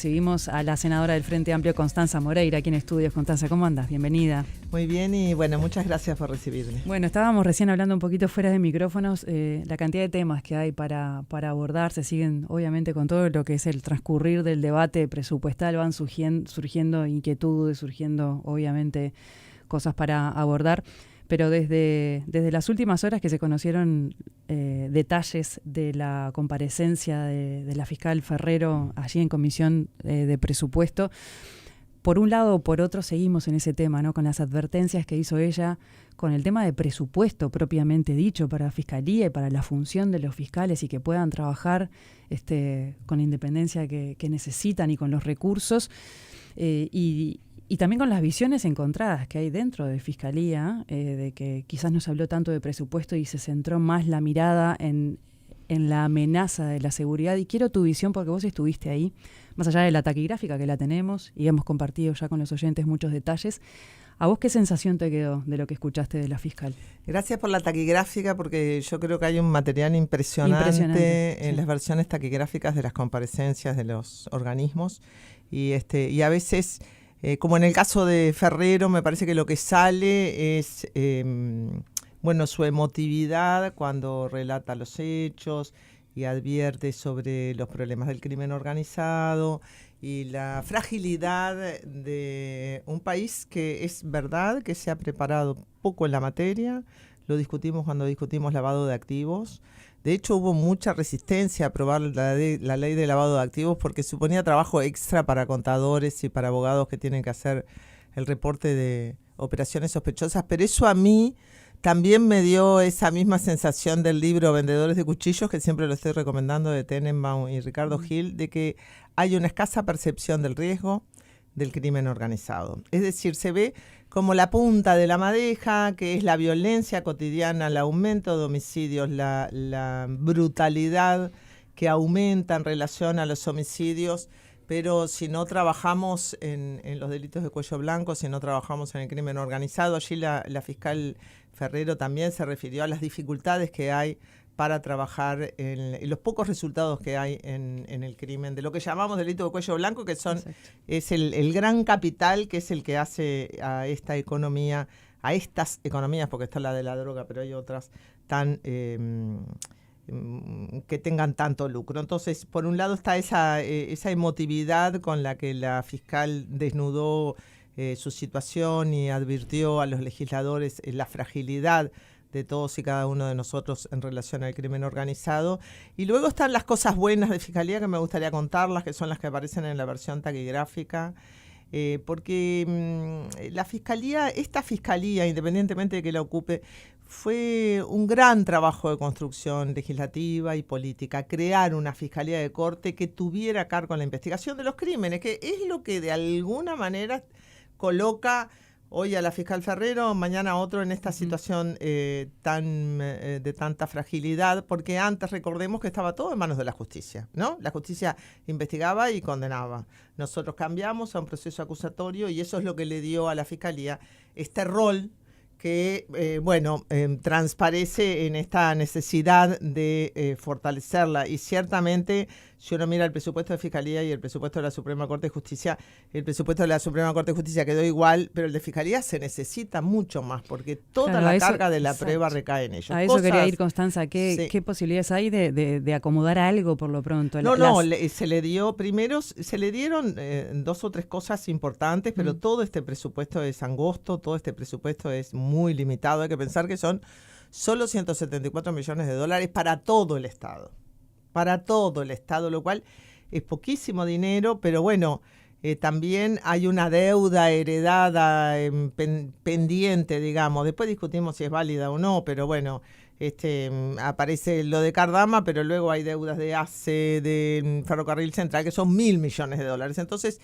Seguimos a la senadora del Frente Amplio, Constanza Moreira, aquí en estudios. Constanza, ¿cómo andas? Bienvenida. Muy bien y bueno, muchas gracias por recibirme. Bueno, estábamos recién hablando un poquito fuera de micrófonos, la cantidad de temas que hay para abordar, se siguen obviamente con todo lo que es el transcurrir del debate presupuestal, van surgiendo inquietudes, surgiendo obviamente cosas para abordar. Pero desde las últimas horas que se conocieron detalles de la comparecencia de la fiscal Ferrero allí en Comisión de Presupuesto, por un lado o por otro seguimos en ese tema, ¿no? Con las advertencias que hizo ella, con el tema de presupuesto propiamente dicho para la Fiscalía y para la función de los fiscales y que puedan trabajar con la independencia que necesitan y con los recursos. Y también con las visiones encontradas que hay dentro de Fiscalía, de que quizás no se habló tanto de presupuesto y se centró más la mirada en la amenaza de la seguridad. Y quiero tu visión porque vos estuviste ahí, más allá de la taquigráfica que la tenemos y hemos compartido ya con los oyentes muchos detalles. ¿A vos qué sensación te quedó de lo que escuchaste de la fiscal? Gracias por la taquigráfica porque yo creo que hay un material impresionante en las versiones taquigráficas de las comparecencias de los organismos y a veces... como en el caso de Ferrero, me parece que lo que sale es su emotividad cuando relata los hechos y advierte sobre los problemas del crimen organizado y la fragilidad de un país que es verdad que se ha preparado poco en la materia. Lo discutimos cuando discutimos lavado de activos. De hecho, hubo mucha resistencia a aprobar la ley de lavado de activos porque suponía trabajo extra para contadores y para abogados que tienen que hacer el reporte de operaciones sospechosas. Pero eso a mí también me dio esa misma sensación del libro Vendedores de Cuchillos, que siempre lo estoy recomendando, de Tenenbaum y Ricardo Gil, de que hay una escasa percepción del riesgo del crimen organizado. Es decir, se ve como la punta de la madeja, que es la violencia cotidiana, el aumento de homicidios, la brutalidad que aumenta en relación a los homicidios, pero si no trabajamos en los delitos de cuello blanco, si no trabajamos en el crimen organizado, allí la fiscal Ferrero también se refirió a las dificultades que hay para trabajar en los pocos resultados que hay en el crimen, de lo que llamamos delito de cuello blanco, que es el gran capital que es el que hace a esta economía, a estas economías, porque está la de la droga, pero hay otras tan que tengan tanto lucro. Entonces, por un lado está esa emotividad con la que la fiscal desnudó su situación y advirtió a los legisladores la fragilidad de todos y cada uno de nosotros en relación al crimen organizado. Y luego están las cosas buenas de Fiscalía que me gustaría contarlas, que son las que aparecen en la versión taquigráfica, porque esta Fiscalía, independientemente de que la ocupe, fue un gran trabajo de construcción legislativa y política, crear una Fiscalía de Corte que tuviera a cargo la investigación de los crímenes, que es lo que de alguna manera coloca hoy a la fiscal Ferrero, mañana a otro en esta situación de tanta fragilidad, porque antes recordemos que estaba todo en manos de la justicia, ¿no? La justicia investigaba y condenaba. Nosotros cambiamos a un proceso acusatorio y eso es lo que le dio a la fiscalía este rol que, transparece en esta necesidad de fortalecerla. Y ciertamente, si uno mira el presupuesto de Fiscalía y el presupuesto de la Suprema Corte de Justicia, el presupuesto de la Suprema Corte de Justicia quedó igual, pero el de Fiscalía se necesita mucho más, porque toda la carga de la prueba recae en ellos. A eso quería ir, Constanza. ¿Qué posibilidades hay de acomodar algo por lo pronto? Se le dieron 2 o 3 cosas importantes, pero todo este presupuesto es angosto, todo este presupuesto es muy limitado. Hay que pensar que son solo $174 millones para todo el Estado. Para todo el Estado, lo cual es poquísimo dinero, pero bueno, también hay una deuda heredada pendiente, digamos. Después discutimos si es válida o no, pero bueno, aparece lo de Cardama, pero luego hay deudas de ACE, de Ferrocarril Central, que son $1.000 millones. Entonces,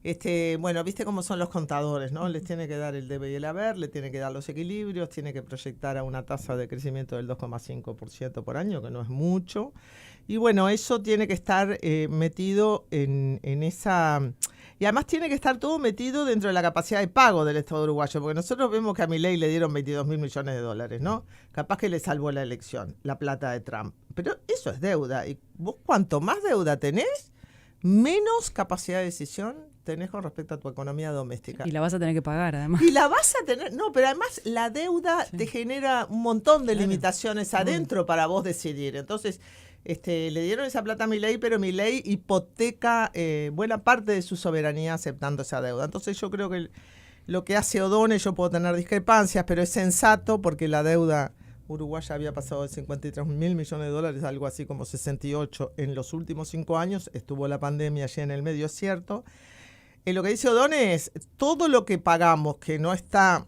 viste cómo son los contadores, ¿no? Les tiene que dar el debe y el haber, le tiene que dar los equilibrios, tiene que proyectar a una tasa de crecimiento del 2,5% por año, que no es mucho. Y bueno, eso tiene que estar metido en esa... Y además tiene que estar todo metido dentro de la capacidad de pago del Estado uruguayo, porque nosotros vemos que a Milei le dieron $22.000 millones, ¿no? Capaz que le salvó la elección, la plata de Trump. Pero eso es deuda. Y vos cuanto más deuda tenés, menos capacidad de decisión tenés con respecto a tu economía doméstica. Y la vas a tener que pagar, además. Y la vas a tener, no, pero además la deuda te genera un montón de limitaciones adentro para vos decidir. Entonces, le dieron esa plata a Milei, pero Milei hipoteca buena parte de su soberanía aceptando esa deuda. Entonces yo creo que lo que hace O'Donnell, yo puedo tener discrepancias, pero es sensato porque la deuda uruguaya había pasado de 53 mil millones de dólares, algo así como 68 en los últimos 5 años. Estuvo la pandemia allí en el medio, es cierto. Lo que dice O'Donnell es todo lo que pagamos que no está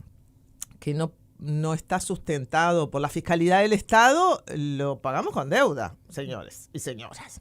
sustentado por la fiscalidad del Estado, lo pagamos con deuda, señores y señoras.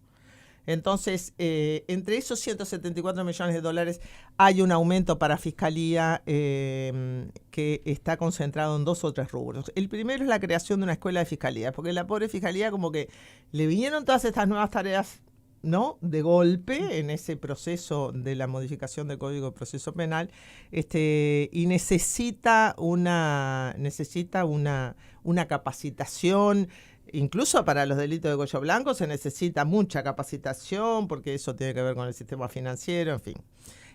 Entonces, entre esos 174 millones de dólares hay un aumento para Fiscalía que está concentrado en 2 o 3 rubros. El primero es la creación de una escuela de Fiscalía, porque la pobre Fiscalía como que le vinieron todas estas nuevas tareas, ¿no?, de golpe en ese proceso de la modificación del Código de Proceso Penal, y necesita una capacitación. Incluso para los delitos de cuello blanco se necesita mucha capacitación porque eso tiene que ver con el sistema financiero, en fin.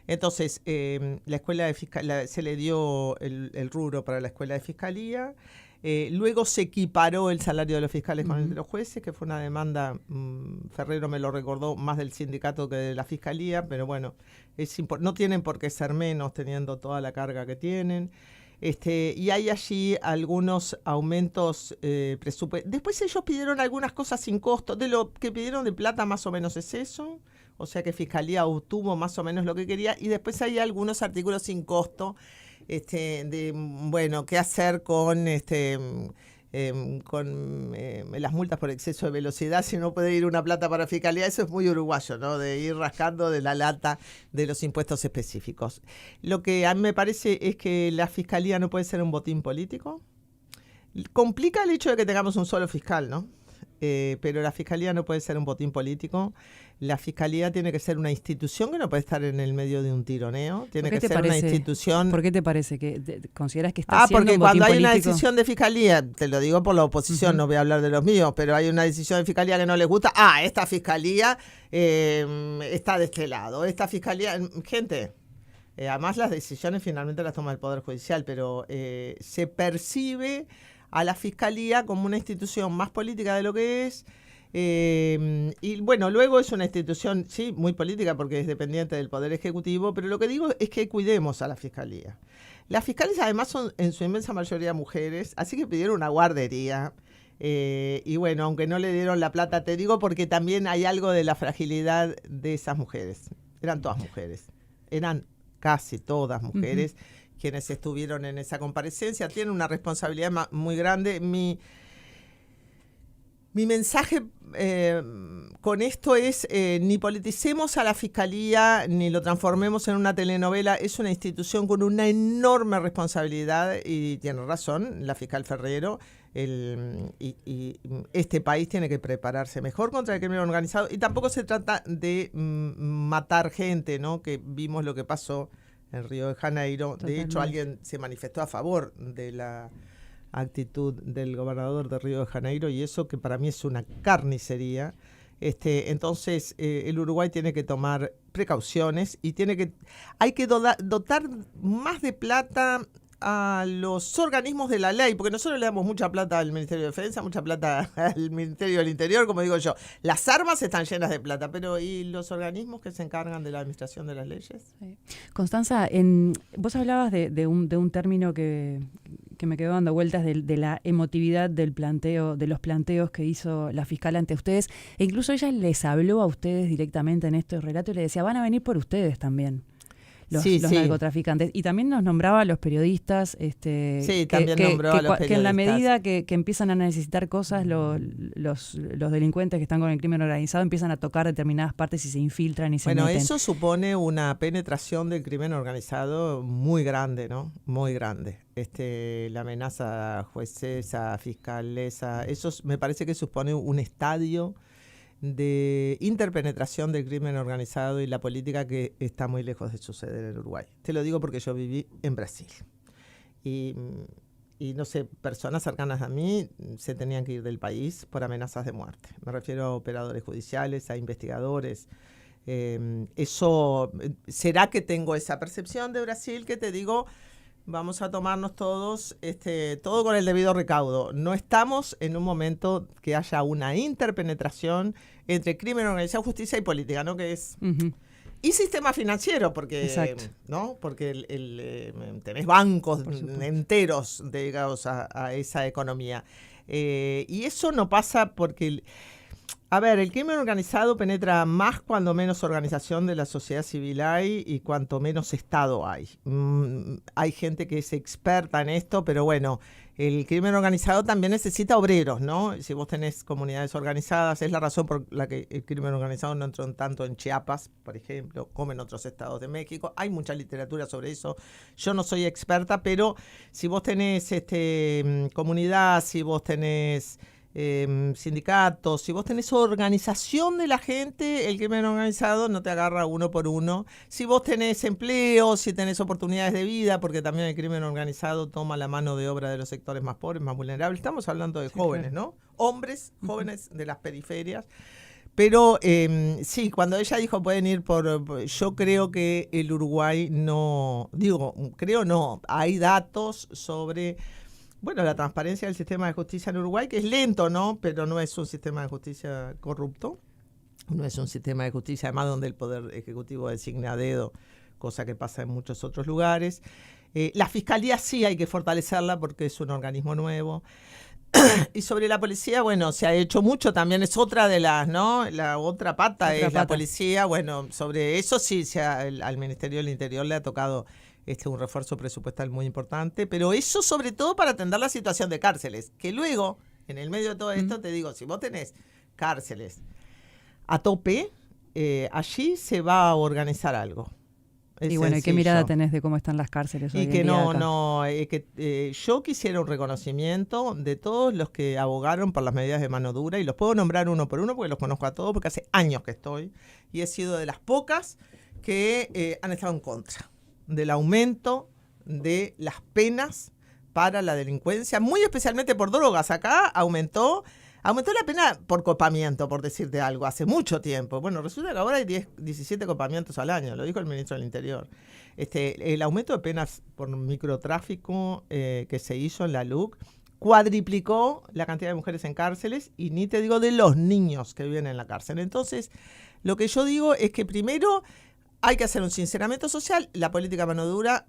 Entonces, la escuela de fiscalía, se le dio el rubro para la escuela de fiscalía. Luego se equiparó el salario de los fiscales con el de los jueces, que fue una demanda, Ferrero me lo recordó, más del sindicato que de la fiscalía, pero bueno, no tienen por qué ser menos teniendo toda la carga que tienen. Y hay allí algunos aumentos presupuestarios. Después ellos pidieron algunas cosas sin costo. De lo que pidieron de plata más o menos es eso. O sea que Fiscalía obtuvo más o menos lo que quería. Y después hay algunos artículos sin costo. ¿Qué hacer con las multas por exceso de velocidad si no puede ir una plata para Fiscalía? Eso es muy uruguayo, ¿no? De ir rascando de la lata de los impuestos específicos. Lo que a mí me parece es que la Fiscalía no puede ser un botín político. Complica el hecho de que tengamos un solo fiscal, ¿no? Pero la Fiscalía no puede ser un botín político. La Fiscalía tiene que ser una institución que no puede estar en el medio de un tironeo. Tiene que ser una institución. ¿Por qué te parece que consideras que está siendo un botín porque cuando hay político? una decisión de Fiscalía, te lo digo por la oposición, no voy a hablar de los míos, pero hay una decisión de Fiscalía que no les gusta. Esta Fiscalía está de este lado. Esta Fiscalía, gente. Además las decisiones finalmente las toma el Poder Judicial, pero se percibe a la Fiscalía como una institución más política de lo que es. Y bueno, luego es una institución, sí, muy política porque es dependiente del Poder Ejecutivo, pero lo que digo es que cuidemos a la Fiscalía. Las fiscales además son en su inmensa mayoría mujeres, así que pidieron una guardería. Y bueno, aunque no le dieron la plata, te digo porque también hay algo de la fragilidad de esas mujeres. Eran todas mujeres, eran casi todas mujeres quienes estuvieron en esa comparecencia. Tienen una responsabilidad muy grande. Mi mensaje con esto es ni politicemos a la Fiscalía ni lo transformemos en una telenovela. Es una institución con una enorme responsabilidad y tiene razón la fiscal Ferrero. Y este país tiene que prepararse mejor contra el crimen organizado. Y tampoco se trata de matar gente, ¿no? Que vimos lo que pasó en Río de Janeiro. Totalmente. De hecho, alguien se manifestó a favor de la actitud del gobernador de Río de Janeiro y eso que para mí es una carnicería. Entonces el Uruguay tiene que tomar precauciones y hay que dotar más de plata a los organismos de la ley, porque nosotros le damos mucha plata al Ministerio de Defensa, mucha plata al Ministerio del Interior, como digo yo. Las armas están llenas de plata, pero ¿y los organismos que se encargan de la administración de las leyes? Sí. Constanza, vos hablabas de un término que me quedó dando vueltas de la emotividad del planteo, de los planteos que hizo la fiscal ante ustedes, e incluso ella les habló a ustedes directamente en este relato y le decía, van a venir por ustedes también. Los narcotraficantes. Y también nos nombraba a los periodistas. También nombró a los periodistas. Que en la medida que empiezan a necesitar cosas, los delincuentes que están con el crimen organizado empiezan a tocar determinadas partes y se infiltran y se meten. Bueno, eso supone una penetración del crimen organizado muy grande, ¿no? Muy grande. La amenaza a jueces, a fiscales, eso me parece que supone un estadio de interpenetración del crimen organizado y la política que está muy lejos de suceder en Uruguay. Te lo digo porque yo viví en Brasil. Y no sé, personas cercanas a mí se tenían que ir del país por amenazas de muerte. Me refiero a operadores judiciales, a investigadores, Eso, ¿será que tengo esa percepción de Brasil que te digo, vamos a tomarnos todos, todo con el debido recaudo? No estamos en un momento que haya una interpenetración entre crimen organizado, justicia y política, ¿no? Que es... Y sistema financiero, porque ¿no? Porque tenés bancos enteros dedicados a esa economía. Y eso no pasa porque... A ver, el crimen organizado penetra más cuando menos organización de la sociedad civil hay y cuanto menos Estado hay. Hay gente que es experta en esto, pero bueno, el crimen organizado también necesita obreros, ¿no? Si vos tenés comunidades organizadas, es la razón por la que el crimen organizado no entró tanto en Chiapas, por ejemplo, como en otros estados de México. Hay mucha literatura sobre eso. Yo no soy experta, pero si vos tenés comunidad, si vos tenés... sindicatos, si vos tenés organización de la gente, el crimen organizado no te agarra uno por uno. Si vos tenés empleo, si tenés oportunidades de vida, porque también el crimen organizado toma la mano de obra de los sectores más pobres, más vulnerables. Estamos hablando de jóvenes, claro, ¿no? Hombres, jóvenes de las periferias. Pero sí, cuando ella dijo pueden ir yo creo que el Uruguay no, hay datos sobre... Bueno, la transparencia del sistema de justicia en Uruguay, que es lento, ¿no? Pero no es un sistema de justicia corrupto. No es un sistema de justicia, además, donde el Poder Ejecutivo designa a dedo, cosa que pasa en muchos otros lugares. La Fiscalía sí hay que fortalecerla porque es un organismo nuevo. Y sobre la policía, bueno, se ha hecho mucho, también es otra de las, ¿no? La otra pata es la policía. Bueno, sobre eso sí al Ministerio del Interior le ha tocado... un refuerzo presupuestal muy importante, pero eso sobre todo para atender la situación de cárceles, que luego, en el medio de todo esto, te digo, si vos tenés cárceles a tope, allí se va a organizar algo. Y bueno, ¿qué mirada tenés de cómo están las cárceles hoy en día? Yo quisiera un reconocimiento de todos los que abogaron por las medidas de mano dura, y los puedo nombrar uno por uno porque los conozco a todos, porque hace años que estoy, y he sido de las pocas que han estado en contra del aumento de las penas para la delincuencia, muy especialmente por drogas. Acá aumentó la pena por copamiento, por decirte algo, hace mucho tiempo. Bueno, resulta que ahora hay 17 copamientos al año, lo dijo el ministro del Interior. El aumento de penas por microtráfico que se hizo en la LUC cuadriplicó la cantidad de mujeres en cárceles, y ni te digo de los niños que viven en la cárcel. Entonces, lo que yo digo es que primero... hay que hacer un sinceramiento social. La política mano dura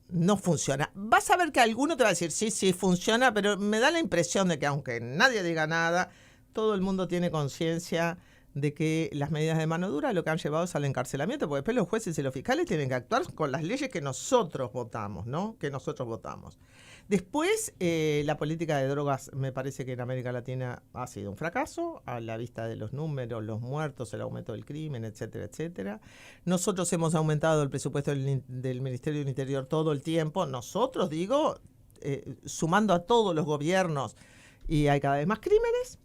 no funciona. Vas a ver que alguno te va a decir, sí, funciona, pero me da la impresión de que aunque nadie diga nada, todo el mundo tiene conciencia de que las medidas de mano dura lo que han llevado es al encarcelamiento, porque después los jueces y los fiscales tienen que actuar con las leyes que nosotros votamos, ¿no? Después, la política de drogas me parece que en América Latina ha sido un fracaso, a la vista de los números, los muertos, el aumento del crimen, etcétera, etcétera. Nosotros hemos aumentado el presupuesto del Ministerio del Interior todo el tiempo. Nosotros, sumando a todos los gobiernos, y hay cada vez más crímenes.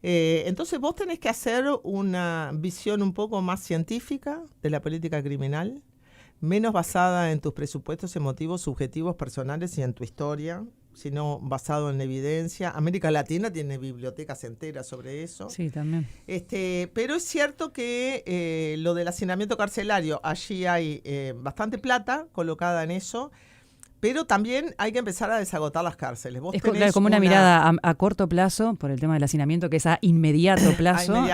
Entonces vos tenés que hacer una visión un poco más científica de la política criminal, menos basada en tus presupuestos emotivos, subjetivos, personales y en tu historia, sino basado en evidencia. América Latina tiene bibliotecas enteras sobre eso. Sí, también. Pero es cierto que lo del hacinamiento carcelario, allí hay bastante plata colocada en eso, pero también hay que empezar a desagotar las cárceles. Es como una mirada a corto plazo, por el tema del hacinamiento, que es a inmediato plazo,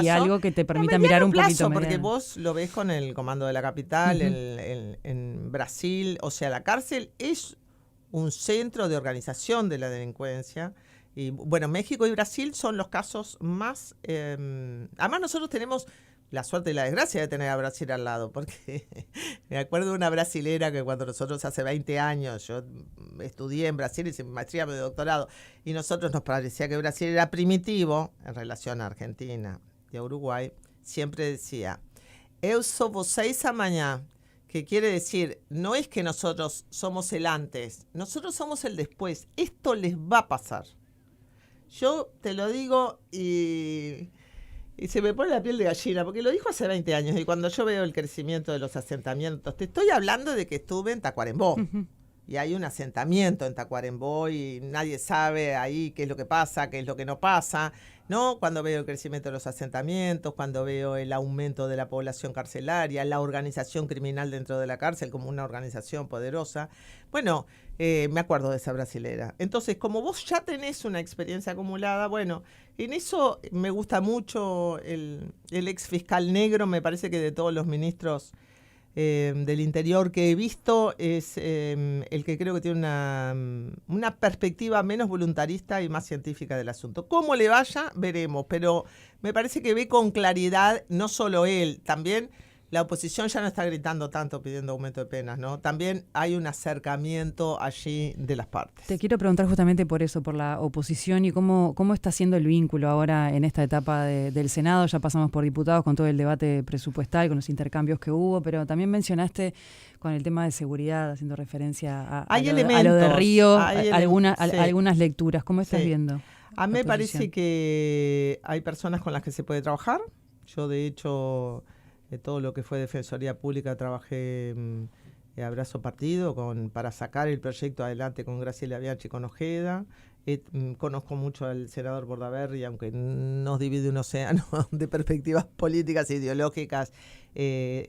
y algo que te permita mirar un poquito. Porque vos lo ves con el Comando de la Capital, en Brasil. O sea, la cárcel es un centro de organización de la delincuencia. Y bueno, México y Brasil son los casos más... además nosotros tenemos... la suerte y la desgracia de tener a Brasil al lado, porque me acuerdo de una brasilera que cuando nosotros hace 20 años, yo estudié en Brasil, hice mi maestría, mi doctorado, y nosotros nos parecía que Brasil era primitivo en relación a Argentina y a Uruguay, siempre decía, eu sou vocês amanhã, que quiere decir, no es que nosotros somos el antes, nosotros somos el después, esto les va a pasar. Yo te lo digo y se me pone la piel de gallina, porque lo dijo hace 20 años, y cuando yo veo el crecimiento de los asentamientos, te estoy hablando de que estuve en Tacuarembó, y hay un asentamiento en Tacuarembó y nadie sabe ahí qué es lo que pasa, qué es lo que no pasa, ¿no? Cuando veo el crecimiento de los asentamientos, cuando veo el aumento de la población carcelaria, la organización criminal dentro de la cárcel como una organización poderosa. Bueno, me acuerdo de esa brasilera. Entonces, como vos ya tenés una experiencia acumulada, bueno, en eso me gusta mucho el ex fiscal negro, me parece que de todos los ministros del interior que he visto es el que creo que tiene una perspectiva menos voluntarista y más científica del asunto. Cómo le vaya, veremos, pero me parece que ve con claridad, no solo él, también la oposición ya no está gritando tanto pidiendo aumento de penas, ¿no? También hay un acercamiento allí de las partes. Te quiero preguntar justamente por eso, por la oposición y cómo está siendo el vínculo ahora en esta etapa del Senado. Ya pasamos por diputados con todo el debate presupuestal, con los intercambios que hubo, pero también mencionaste con el tema de seguridad, haciendo referencia a lo de Río, algunas lecturas. ¿Cómo estás viendo? A mí me parece que hay personas con las que se puede trabajar. Yo, de hecho, de todo lo que fue Defensoría Pública trabajé abrazo partido para sacar el proyecto adelante con Graciela Bianchi y con Ojeda. Conozco mucho al senador Bordaberry, aunque nos divide un océano de perspectivas políticas e ideológicas,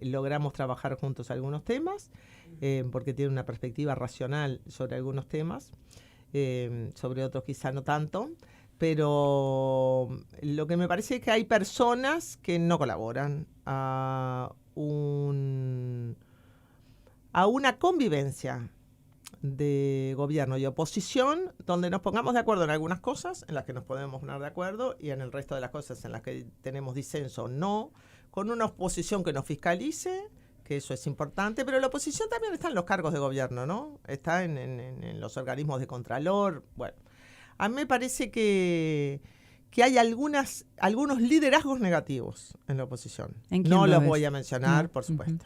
logramos trabajar juntos algunos temas, porque tiene una perspectiva racional sobre algunos temas, sobre otros quizá no tanto. Pero lo que me parece es que hay personas que no colaboran a una convivencia de gobierno y oposición donde nos pongamos de acuerdo en algunas cosas en las que nos podemos poner de acuerdo y en el resto de las cosas en las que tenemos disenso no, con una oposición que nos fiscalice, que eso es importante, pero la oposición también está en los cargos de gobierno, ¿no? Está en los organismos de contralor, bueno. A mí me parece que hay algunos liderazgos negativos en la oposición. No los voy a mencionar, por supuesto.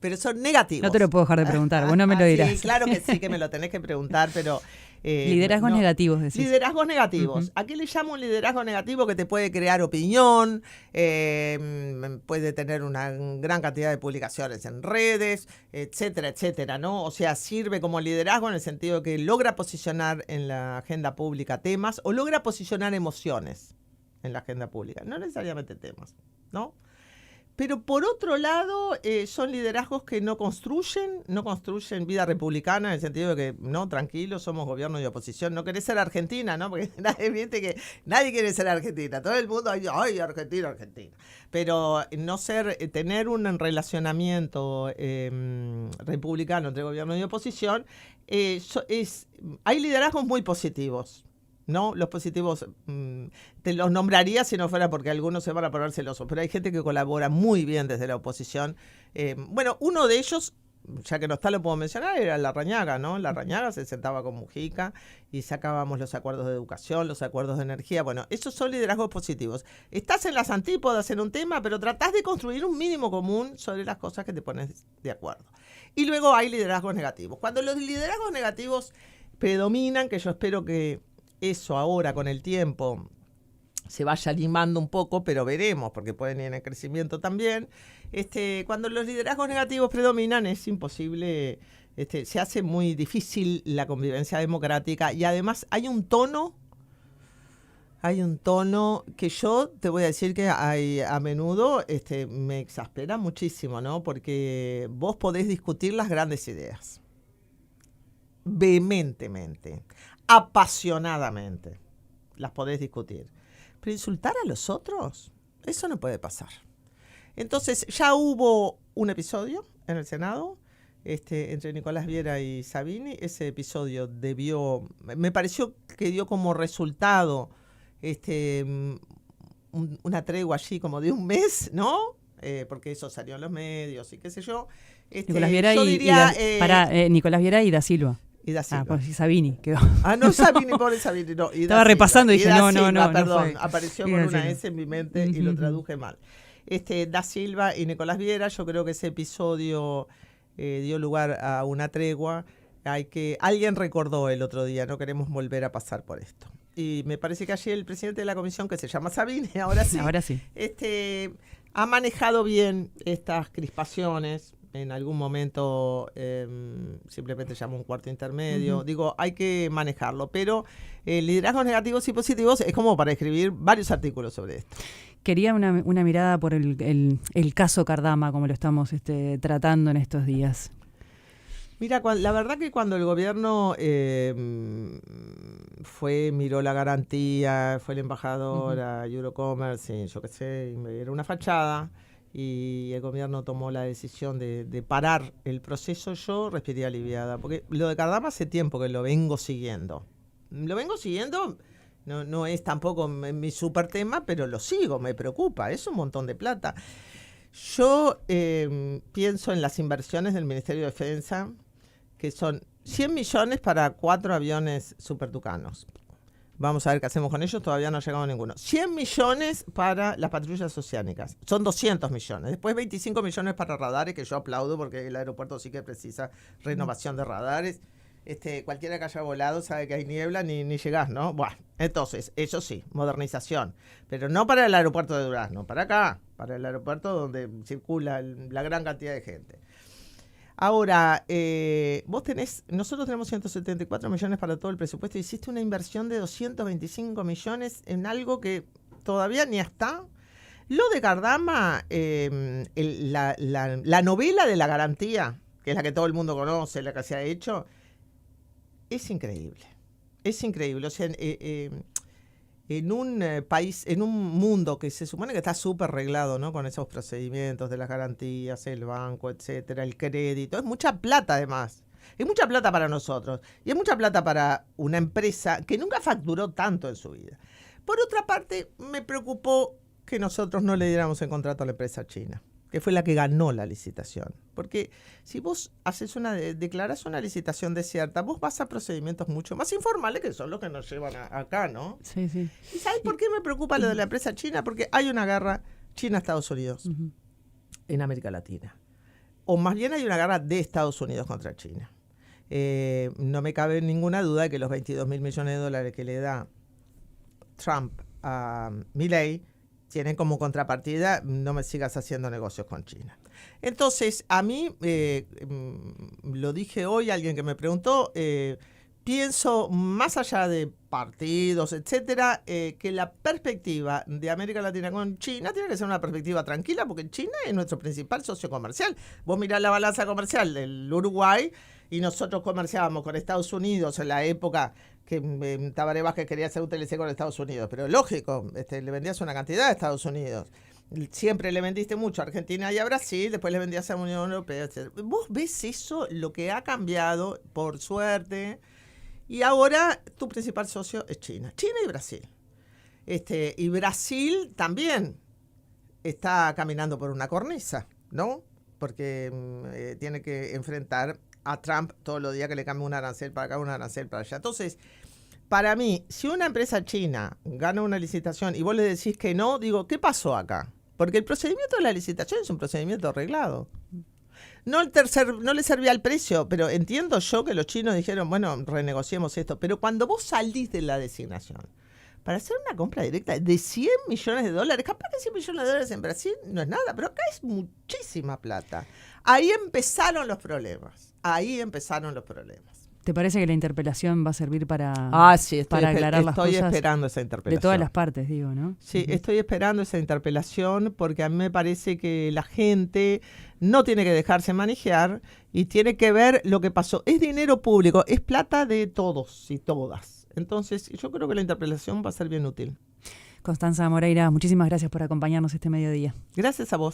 Pero son negativos. No te lo puedo dejar de preguntar, vos no me lo dirás. Sí, claro que sí, que me lo tenés que preguntar, pero... liderazgos negativos, decís. Liderazgos negativos. ¿A qué le llamo un liderazgo negativo? Que te puede crear opinión, puede tener una gran cantidad de publicaciones en redes, etcétera, etcétera, ¿no? O sea, sirve como liderazgo en el sentido que logra posicionar en la agenda pública temas o logra posicionar emociones en la agenda pública, no necesariamente temas, ¿no? Pero por otro lado, son liderazgos que no construyen vida republicana en el sentido de que, no, tranquilos, somos gobierno y oposición. No querés ser Argentina, ¿no? Porque nadie quiere ser Argentina. Todo el mundo, ay, Argentina, Argentina. Pero tener un relacionamiento republicano entre gobierno y oposición, hay liderazgos muy positivos. ¿No? Los positivos te los nombraría si no fuera porque algunos se van a poner celosos, pero hay gente que colabora muy bien desde la oposición. Bueno, uno de ellos, ya que no está, lo puedo mencionar, era Larrañaga, ¿no? Larrañaga se sentaba con Mujica y sacábamos los acuerdos de educación, los acuerdos de energía. Bueno, esos son liderazgos positivos. Estás en las antípodas en un tema, pero tratás de construir un mínimo común sobre las cosas que te pones de acuerdo. Y luego hay liderazgos negativos. Cuando los liderazgos negativos predominan, que yo espero que eso ahora con el tiempo se vaya limando un poco, pero veremos, porque pueden ir en crecimiento también. Cuando los liderazgos negativos predominan es imposible, se hace muy difícil la convivencia democrática y además hay un tono que yo te voy a decir que a menudo me exaspera muchísimo, ¿no? Porque vos podés discutir las grandes ideas vehementemente, apasionadamente, las podés discutir. Pero insultar a los otros, eso no puede pasar. Entonces, ya hubo un episodio en el Senado entre Nicolás Viera y Sabini. Ese episodio me pareció que dio como resultado una tregua allí como de un mes, ¿no? Porque eso salió en los medios y qué sé yo. Nicolás Viera Nicolás Viera y Da Silva. Y Da Silva. Por Sabini quedó. No, Sabini, pobre Sabini, no. Estaba repasando y dije, no, perdón, no apareció con una S en mi mente y lo traduje mal. Da Silva y Nicolás Viera, yo creo que ese episodio dio lugar a una tregua. Alguien recordó el otro día, no queremos volver a pasar por esto. Y me parece que allí el presidente de la comisión, que se llama Sabini, ahora sí, ha manejado bien estas crispaciones. en algún momento simplemente llama un cuarto intermedio. Digo, hay que manejarlo, pero liderazgos negativos y positivos es como para escribir varios artículos sobre esto. Quería una mirada por el caso Cardama, como lo estamos tratando en estos días. Mira, la verdad que cuando el gobierno miró la garantía, fue el embajador a Eurocommerce, y yo qué sé, era una fachada, y el gobierno tomó la decisión de parar el proceso, yo respiré aliviada, porque lo de Cardama hace tiempo que lo vengo siguiendo. No es tampoco mi super tema, pero lo sigo, me preocupa, es un montón de plata. Yo pienso en las inversiones del Ministerio de Defensa, que son 100 millones para 4 aviones supertucanos. Vamos a ver qué hacemos con ellos, todavía no ha llegado ninguno. 100 millones para las patrullas oceánicas, son 200 millones. Después 25 millones para radares, que yo aplaudo porque el aeropuerto sí que precisa renovación de radares. Cualquiera que haya volado sabe que hay niebla, ni llegás, ¿no? Bueno, entonces, eso sí, modernización. Pero no para el aeropuerto de Durazno, para acá, para el aeropuerto donde circula la gran cantidad de gente. Ahora, nosotros tenemos 174 millones para todo el presupuesto. Hiciste una inversión de 225 millones en algo que todavía ni está. Lo de Cardama, la novela de la garantía, que es la que todo el mundo conoce, la que se ha hecho, es increíble. Es increíble. O sea, en un país, en un mundo que se supone que está súper reglado, ¿no? Con esos procedimientos de las garantías, el banco, etcétera, el crédito. Es mucha plata, además. Es mucha plata para nosotros. Y es mucha plata para una empresa que nunca facturó tanto en su vida. Por otra parte, me preocupó que nosotros no le diéramos el contrato a la empresa china, que fue la que ganó la licitación. Porque si vos declarás una licitación desierta, vos vas a procedimientos mucho más informales, que son los que nos llevan acá, ¿no? Sí, sí. ¿Y sabes por qué me preocupa lo de la empresa china? Porque hay una guerra China-Estados Unidos en América Latina. O más bien hay una guerra de Estados Unidos contra China. No me cabe ninguna duda de que los 22 mil millones de dólares que le da Trump a Milei tienen como contrapartida: no me sigas haciendo negocios con China. Entonces, a mí, lo dije hoy, alguien que me preguntó, pienso, más allá de partidos, etcétera, que la perspectiva de América Latina con China tiene que ser una perspectiva tranquila, porque China es nuestro principal socio comercial. Vos mirás la balanza comercial del Uruguay, y nosotros comerciábamos con Estados Unidos en la época que Tabaré Vázquez quería hacer un TLC con Estados Unidos, pero lógico, le vendías una cantidad a Estados Unidos. Siempre le vendiste mucho a Argentina y a Brasil, después le vendías a la Unión Europea, etc. Vos ves eso, lo que ha cambiado, por suerte, y ahora tu principal socio es China y Brasil. Y Brasil también está caminando por una cornisa, ¿no? Porque tiene que enfrentar a Trump todos los días, que le cambia un arancel para acá, un arancel para allá. Entonces, para mí, si una empresa china gana una licitación y vos le decís que no, digo, ¿qué pasó acá? Porque el procedimiento de la licitación es un procedimiento arreglado. No le servía el precio, pero entiendo yo que los chinos dijeron, bueno, renegociemos esto. Pero cuando vos salís de la designación para hacer una compra directa de 100 millones de dólares, capaz que 100 millones de dólares en Brasil no es nada, pero acá es muchísima plata. Ahí empezaron los problemas. ¿Te parece que la interpelación va a servir para aclarar las cosas? Estoy esperando esa interpelación. De todas las partes, digo, ¿no? Sí, estoy esperando esa interpelación, porque a mí me parece que la gente no tiene que dejarse manejar y tiene que ver lo que pasó. Es dinero público, es plata de todos y todas. Entonces, yo creo que la interpelación va a ser bien útil. Constanza Moreira, muchísimas gracias por acompañarnos este mediodía. Gracias a vos.